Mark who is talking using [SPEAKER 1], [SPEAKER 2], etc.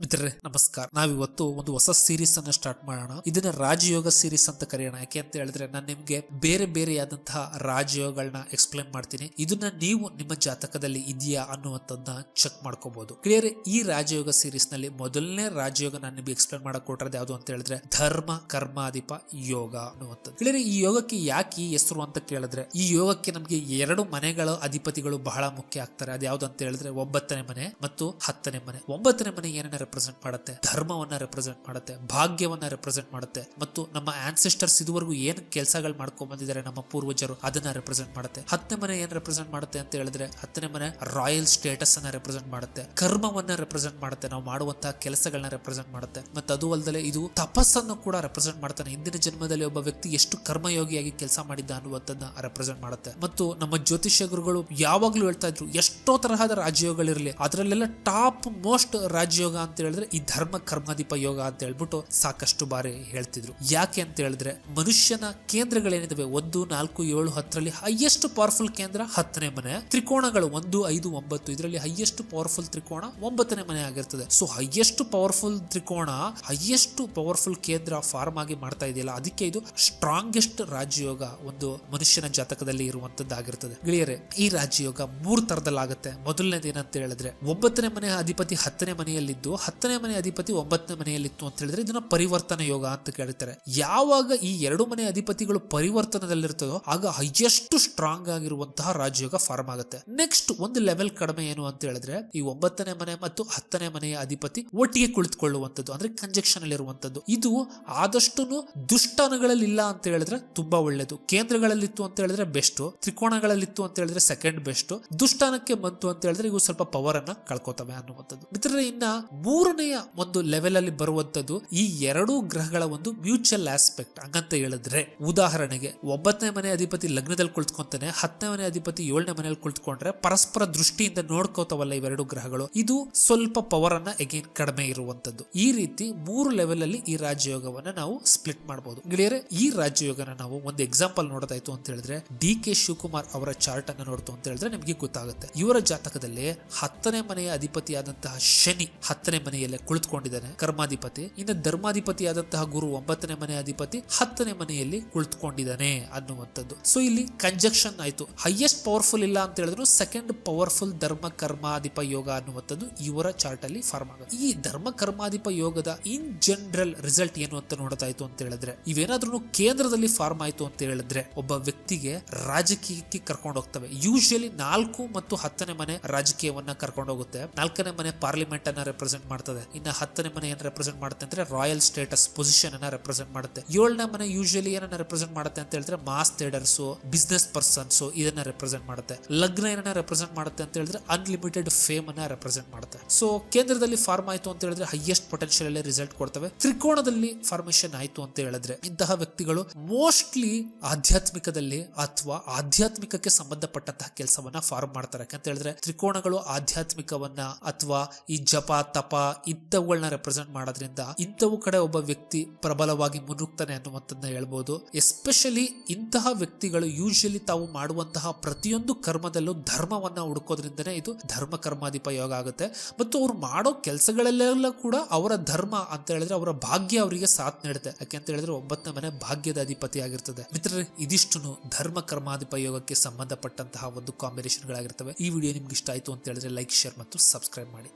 [SPEAKER 1] ಮಿತ್ರರೇ ನಮಸ್ಕಾರ. ನಾವಿವತ್ತು ಒಂದು ಹೊಸ ಸೀರೀಸ್ ಅನ್ನ ಸ್ಟಾರ್ಟ್ ಮಾಡೋಣ. ಇದನ್ನ ರಾಜಯೋಗ ಸೀರೀಸ್ ಅಂತ ಕರೆಯೋಣ. ಯಾಕೆ ಅಂತ ಹೇಳಿದ್ರೆ ನಾನು ನಿಮ್ಗೆ ಬೇರೆ ಬೇರೆಯಾದಂತಹ ರಾಜಯೋಗಗಳನ್ನ ಎಕ್ಸ್ಪ್ಲೇನ್ ಮಾಡ್ತೀನಿ. ಇದನ್ನ ನೀವು ನಿಮ್ಮ ಜಾತಕದಲ್ಲಿ ಇದೆಯಾ ಅನ್ನುವಂಥದ್ದನ್ನ ಚೆಕ್ ಮಾಡ್ಕೋಬಹುದು. ಕ್ಲಿಯರ್. ಈ ರಾಜಯೋಗ ಸೀರೀಸ್ ನಲ್ಲಿ ಮೊದಲನೇ ರಾಜಯೋಗ ನಾನು ನಿಮ್ಗೆ ಎಕ್ಸ್ಪ್ಲೇನ್ ಮಾಡಕ್ ಕೊಟ್ಟಿರೋದು ಯಾವುದು ಅಂತ ಹೇಳಿದ್ರೆ ಧರ್ಮ ಕರ್ಮಾಧಿಪ ಯೋಗ ಅನ್ನುವಂಥದ್ದು. ಕ್ಲಿಯರ್. ಈ ಯೋಗಕ್ಕೆ ಯಾಕೆ ಈ ಹೆಸರು ಅಂತ ಕೇಳಿದ್ರೆ, ಈ ಯೋಗಕ್ಕೆ ನಮ್ಗೆ ಎರಡು ಮನೆಗಳ ಅಧಿಪತಿಗಳು ಬಹಳ ಮುಖ್ಯ ಆಗ್ತಾರೆ. ಅದು ಯಾವ್ದು ಅಂತ ಹೇಳಿದ್ರೆ 9ನೇ ಮನೆ ಮತ್ತು 10ನೇ ಮನೆ. 9ನೇ ಮನೆ ಏನನ್ನ ರೆಪ್ರೆಸೆಂಟ್ ಮಾಡುತ್ತೆ? ಧರ್ಮವನ್ನ ರೆಪ್ರೆಸೆಂಟ್ ಮಾಡುತ್ತೆ, ಭಾಗ್ಯವನ್ನ ರೆಪ್ರೆಸೆಂಟ್ ಮಾಡುತ್ತೆ, ಮತ್ತು ನಮ್ಮ ಆನ್ಸೆಸ್ಟರ್ಸ್ ಇದುವರೆಗೂ ಏನ್ ಕೆಲಸಗಳು ಮಾಡ್ಕೊಂಡ್ ಬಂದಿದ್ದಾರೆ ನಮ್ಮ ಪೂರ್ವಜರು ಅದನ್ನ ರೆಪ್ರೆಸೆಂಟ್ ಮಾಡುತ್ತೆ. 10ನೇ ಮನೆ ಏನ್ ರೆಪ್ರೆಸೆಂಟ್ ಮಾಡುತ್ತೆ ಅಂತ ಹೇಳಿದ್ರೆ 10ನೇ ಮನೆ ರಾಯಲ್ ಸ್ಟೇಟಸ್ ಅನ್ನ ರೆಪ್ರೆಸೆಂಟ್ ಮಾಡುತ್ತೆ, ಕರ್ಮವನ್ನ ರೆಪ್ರೆಸೆಂಟ್ ಮಾಡುತ್ತೆ, ನಾವು ಮಾಡುವಂತಹ ಕೆಲಸಗಳನ್ನ ರೆಪ್ರೆಸೆಂಟ್ ಮಾಡುತ್ತೆ. ಮತ್ತೆ ಅದು ಅಲ್ಲದೆ ಇದು ತಪಸ್ಸನ್ನು ಕೂಡ ರೆಪ್ರೆಸೆಂಟ್ ಮಾಡ್ತಾನೆ. ಹಿಂದಿನ ಜನ್ಮದಲ್ಲಿ ಒಬ್ಬ ವ್ಯಕ್ತಿ ಎಷ್ಟು ಕರ್ಮಯೋಗಿಯಾಗಿ ಕೆಲಸ ಮಾಡಿದ್ದ ಅನ್ನುವಂಥದ್ದನ್ನ ರೆಪ್ರೆಸೆಂಟ್ ಮಾಡುತ್ತೆ. ಮತ್ತು ನಮ್ಮ ಜ್ಯೋತಿಷ್ಯ ಗುರುಗಳು ಯಾವಾಗ್ಲೂ ಹೇಳ್ತಾ ಇದ್ರು, ಎಷ್ಟೋ ತರಹದ ರಾಜಯೋಗಗಳಿರಲಿ ಅದರಲ್ಲೆಲ್ಲ ಟಾಪ್ ಮೋಸ್ಟ್ ರಾಜಯೋಗ ಅಂತ ಹೇಳಿದ್ರೆ ಈ ಧರ್ಮ ಕರ್ಮಾಧಿಪ ಯೋಗ ಅಂತ ಹೇಳ್ಬಿಟ್ಟು ಸಾಕಷ್ಟು ಬಾರಿ ಹೇಳ್ತಿದ್ರು. ಯಾಕೆ ಅಂತ ಹೇಳಿದ್ರೆ ಮನುಷ್ಯನ ಕೇಂದ್ರಗಳೇನಿದಾವೆ 1, 4, 7, 10ರಲ್ಲಿ ಹೈಯೆಸ್ಟ್ ಪವರ್ಫುಲ್ ಕೇಂದ್ರ 10ನೇ ಮನೆ. ತ್ರಿಕೋಣಗಳು 1, 5, 9 ಇದರಲ್ಲಿ ಹೈಯೆಸ್ಟ್ ಪವರ್ಫುಲ್ ತ್ರಿಕೋಣ 9ನೇ ಮನೆ ಆಗಿರ್ತದೆ. ಸೊ ಹೈಯೆಸ್ಟ್ ಪವರ್ಫುಲ್ ತ್ರಿಕೋಣ, ಹೈಯೆಸ್ಟ್ ಪವರ್ಫುಲ್ ಕೇಂದ್ರ ಫಾರ್ಮ್ ಆಗಿ ಮಾಡ್ತಾ ಇದೆಯಲ್ಲ, ಅದಕ್ಕೆ ಇದು ಸ್ಟ್ರಾಂಗೆಸ್ಟ್ ರಾಜಯೋಗ ಒಂದು ಮನುಷ್ಯನ ಜಾತಕದಲ್ಲಿ ಇರುವಂತದ್ದಾಗಿರ್ತದೆ. ಗೆಳೆಯರೆ, ಈ ರಾಜಯೋಗ 3 ತರದಲ್ಲಾಗುತ್ತೆ. ಮೊದಲನೇದು ಏನಂತ ಹೇಳಿದ್ರೆ 9ನೇ ಮನೆ ಅಧಿಪತಿ 10ನೇ ಮನೆಯಲ್ಲಿದ್ದು 10ನೇ ಮನೆ ಅಧಿಪತಿ 9ನೇ ಮನೆಯಲ್ಲಿತ್ತು ಅಂತ ಹೇಳಿದ್ರೆ ಇದನ್ನ ಪರಿವರ್ತನ ಯೋಗ ಅಂತ ಕೇಳ್ತಾರೆ. ಯಾವಾಗ ಈ 2 ಮನೆ ಅಧಿಪತಿಗಳು ಪರಿವರ್ತನದಲ್ಲಿರ್ತದೋ ಆಗ ಹೈಯೆಸ್ಟ್ ಸ್ಟ್ರಾಂಗ್ ಆಗಿರುವಂತಹ ರಾಜಯೋಗ ಫಾರ್ಮ್ ಆಗುತ್ತೆ. ನೆಕ್ಸ್ಟ್ ಒಂದು ಲೆವೆಲ್ ಕಡಿಮೆ ಏನು ಅಂತ ಹೇಳಿದ್ರೆ ಈ 9ನೇ ಮನೆ ಮತ್ತು 10ನೇ ಮನೆಯ ಅಧಿಪತಿ ಒಟ್ಟಿಗೆ ಕುಳಿತುಕೊಳ್ಳುವಂಥದ್ದು, ಅಂದ್ರೆ ಕಂಜಕ್ಷನ್ ಅಲ್ಲಿ ಇರುವಂತದ್ದು. ಇದು ಆದಷ್ಟು ದುಷ್ಟಾನಗಳಲ್ಲಿ ಇಲ್ಲ ಅಂತ ಹೇಳಿದ್ರೆ ತುಂಬಾ ಒಳ್ಳೇದು. ಕೇಂದ್ರಗಳಲ್ಲಿತ್ತು ಅಂತ ಹೇಳಿದ್ರೆ ಬೆಸ್ಟ್, ತ್ರಿಕೋಣಗಳಲ್ಲಿತ್ತು ಅಂತ ಹೇಳಿದ್ರೆ ಸೆಕೆಂಡ್ ಬೆಸ್ಟ್, ದುಷ್ಟಾನಕ್ಕೆ ಬಂತು ಅಂತ ಹೇಳಿದ್ರೆ ಇವು ಸ್ವಲ್ಪ ಪವರ್ ಅನ್ನ ಕಳ್ಕೊತವೆ ಅನ್ನುವಂಥದ್ದು. ಮಿತ್ರರೇ, ಇನ್ನ 3ನೆಯ ಒಂದು ಲೆವೆಲ್ ಅಲ್ಲಿ ಬರುವಂತದ್ದು ಈ 2 ಗ್ರಹಗಳ ಒಂದು ಮ್ಯೂಚುವಲ್ ಆಸ್ಪೆಕ್ಟ್. ಹಂಗಂತ ಹೇಳಿದ್ರೆ ಉದಾಹರಣೆಗೆ 9ನೇ ಮನೆ ಅಧಿಪತಿ ಲಗ್ನದಲ್ಲಿ ಕುಳಿತುಕೊಂತಾನೆ, 10ನೇ ಮನೆ ಅಧಿಪತಿ 7ನೇ ಮನೆಯಲ್ಲಿ ಕುಳಿತುಕೊಂಡ್ರೆ ಪರಸ್ಪರ ದೃಷ್ಟಿಯಿಂದ ನೋಡ್ಕೋತಾವಲ್ಲ ಇವೆರಡು ಗ್ರಹಗಳು, ಇದು ಸ್ವಲ್ಪ ಪವರ್ ಅನ್ನ ಎಗೇನ್ ಕಡಿಮೆ ಇರುವಂತದ್ದು. ಈ ರೀತಿ 3 ಲೆವೆಲ್ ಅಲ್ಲಿ ಈ ರಾಜಯೋಗವನ್ನ ನಾವು ಸ್ಪ್ಲಿಟ್ ಮಾಡಬಹುದು. ಗೆಳೆಯರೆ, ಈ ರಾಜಯೋಗನ ನಾವು ಒಂದು ಎಕ್ಸಾಂಪಲ್ ನೋಡೋದಾಯ್ತು ಅಂತ ಹೇಳಿದ್ರೆ DK ಶಿವಕುಮಾರ್ ಅವರ ಚಾರ್ಟ್ ಅನ್ನು ನೋಡ್ತು ಅಂತ ಹೇಳಿದ್ರೆ ನಿಮಗೆ ಗೊತ್ತಾಗುತ್ತೆ. ಇವರ ಜಾತಕದಲ್ಲಿ 10ನೇ ಮನೆಯ ಅಧಿಪತಿಯಾದಂತಹ ಶನಿ 10ನೇ ಮನೆಯಲ್ಲೇ ಕುಳಿತುಕೊಂಡಿದ್ದಾನೆ, ಕರ್ಮಾಧಿಪತಿ. ಇನ್ನು ಧರ್ಮಾಧಿಪತಿಯಾದಂತಹ ಗುರು 9ನೇ ಮನೆ ಅಧಿಪತಿ 10ನೇ ಮನೆಯಲ್ಲಿ ಕುಳಿತುಕೊಂಡಿದ್ದಾನೆ ಅನ್ನುವಂಥದ್ದು. ಸೊ ಇಲ್ಲಿ ಕಂಜಕ್ಷನ್ ಆಯ್ತು. ಹೈಯೆಸ್ಟ್ ಪವರ್ಫುಲ್ ಇಲ್ಲ ಅಂತ ಹೇಳಿದ್ರು ಸೆಕೆಂಡ್ ಪವರ್ಫುಲ್ ಧರ್ಮ ಕರ್ಮಾಧಿಪ ಯೋಗ ಅನ್ನುವಂಥದ್ದು ಇವರ ಚಾರ್ಟ್ ಅಲ್ಲಿ ಫಾರ್ಮ್ ಆಗುತ್ತೆ. ಈ ಧರ್ಮ ಕರ್ಮಾಧಿಪ ಯೋಗದ ಇನ್ ಜನರಲ್ ರಿಸಲ್ಟ್ ಏನು ಅಂತ ನೋಡೋದಾಯ್ತು ಅಂತ ಹೇಳಿದ್ರೆ ಇವೇನಾದ್ರೂ ಕೇಂದ್ರದಲ್ಲಿ ಫಾರ್ಮ್ ಆಯ್ತು ಅಂತ ಹೇಳಿದ್ರೆ ಒಬ್ಬ ವ್ಯಕ್ತಿಗೆ ರಾಜಕೀಯಕ್ಕೆ ಕರ್ಕೊಂಡು ಹೋಗ್ತವೆ. ಯೂಶಲಿ 4 ಮತ್ತು 10ನೇ ಮನೆ ರಾಜಕೀಯವನ್ನ ಕರ್ಕೊಂಡು ಹೋಗುತ್ತೆ. 4ನೇ ಮನೆ ಪಾರ್ಲಿಮೆಂಟ್ ಅನ್ನ ರೆಪ್ರೆಸೆಂಟ್ ಮಾಡ್ತದೆ. ಇನ್ನ 10ನೇ ಮನೆ ಏನ್ ರೆಪ್ರೆಸೆಂಟ್ ಮಾಡುತ್ತೆ ಅಂದ್ರೆ ರಾಯಲ್ ಸ್ಟೇಟಸ್ ಪೊಸಿಷನ್ ಅನ್ನ ರೆಪ್ರೆಸೆಂಟ್ ಮಾಡುತ್ತೆ. 7ನೇ ಮನೆ ಯೂಶಲಿ ಏನನ್ನ ರೆಪ್ರೆಸೆಂಟ್ ಮಾಡುತ್ತೆ ಅಂತ ಹೇಳಿದ್ರೆ ಮಾಸ್ ಥೇಡರ್ಸ್, ಬಿಸ್ನೆಸ್ ಪರ್ಸನ್ಸ್ ಇದನ್ನ ರೆಪ್ರೆಸೆಂಟ್ ಮಾಡುತ್ತೆ. ಲಗ್ನ ಏನನ್ನ ರೆಪ್ರೆಸೆಂಟ್ ಮಾಡುತ್ತೆ ಅಂತ ಹೇಳಿದ್ರೆ ಅನ್ಲಿಮಿಟೆಡ್ ಫೇಮ್ ಅನ್ನ ರೆಪ್ರೆಸೆಂಟ್ ಮಾಡುತ್ತೆ. ಸೊ ಕೇಂದ್ರದಲ್ಲಿ ಫಾರ್ಮ್ ಆಯ್ತು ಅಂತ ಹೇಳಿದ್ರೆ ಹೈಯೆಸ್ಟ್ ಪೊಟೆನ್ಶಿಯಲ್ ಅಲ್ಲಿ ರಿಸಲ್ಟ್ ಕೊಡ್ತವೆ. ತ್ರಿಕೋಣದಲ್ಲಿ ಫಾರ್ಮೇಶನ್ ಆಯ್ತು ಅಂತ ಹೇಳಿದ್ರೆ ಇಂತಹ ವ್ಯಕ್ತಿಗಳು ಮೋಸ್ಟ್ಲಿ ಆಧ್ಯಾತ್ಮಿಕದಲ್ಲಿ ಅಥವಾ ಆಧ್ಯಾತ್ಮಿಕಕ್ಕೆ ಸಂಬಂಧಪಟ್ಟಂತಹ ಕೆಲಸವನ್ನ ಫಾರ್ಮ್ ಮಾಡ್ತಾರೆ. ಯಾಕಂತ ಹೇಳಿದ್ರೆ ತ್ರಿಕೋಣಗಳು ಆಧ್ಯಾತ್ಮಿಕವನ್ನ ಅಥವಾ ಈ ಜಪ ತಪ ಇಂಥವುಗಳನ್ನ ರೆಪ್ರೆಸೆಂಟ್ ಮಾಡೋದ್ರಿಂದ ಇಂಥವು ಕಡೆ ಒಬ್ಬ ವ್ಯಕ್ತಿ ಪ್ರಬಲವಾಗಿ ಮುನ್ನುಗ್ತಾನೆ ಅನ್ನುವಂಥದ್ದನ್ನ ಹೇಳ್ಬೋದು. ಎಸ್ಪೆಷಲಿ ಇಂತಹ ವ್ಯಕ್ತಿಗಳು ಯೂಶಲಿ ತಾವು ಮಾಡುವಂತಹ ಪ್ರತಿಯೊಂದು ಕರ್ಮದಲ್ಲೂ ಧರ್ಮವನ್ನ ಹುಡುಕೋದ್ರಿಂದನೇ ಇದು ಧರ್ಮ ಕರ್ಮಾಧಿಪ ಯೋಗ ಆಗುತ್ತೆ. ಮತ್ತು ಅವ್ರು ಮಾಡೋ ಕೆಲಸಗಳಲ್ಲೆಲ್ಲ ಕೂಡ ಅವರ ಧರ್ಮ ಅಂತ ಹೇಳಿದ್ರೆ ಅವರ ಭಾಗ್ಯ ಅವರಿಗೆ ಸಾಥ್ ನೀಡುತ್ತೆ. ಯಾಕೆಂತ ಹೇಳಿದ್ರೆ 9ನೇ ಮನೆ ಭಾಗ್ಯದ ಅಧಿಪತಿ ಆಗಿರ್ತದೆ. ಮಿತ್ರರೇ, ಇದಿಷ್ಟು ಧರ್ಮ ಕರ್ಮಾಧಿಪ ಯೋಗಕ್ಕೆ ಸಂಬಂಧಪಟ್ಟಂತಹ ಒಂದು ಕಾಂಬಿನೇಷನ್ ಗಳಾಗಿರ್ತವೆ. ಈ ವಿಡಿಯೋ ನಿಮ್ಗೆ ಇಷ್ಟ ಆಯ್ತು ಅಂತ ಹೇಳಿದ್ರೆ ಲೈಕ್, ಶೇರ್ ಮತ್ತು ಸಬ್ಸ್ಕ್ರೈಬ್ ಮಾಡಿ.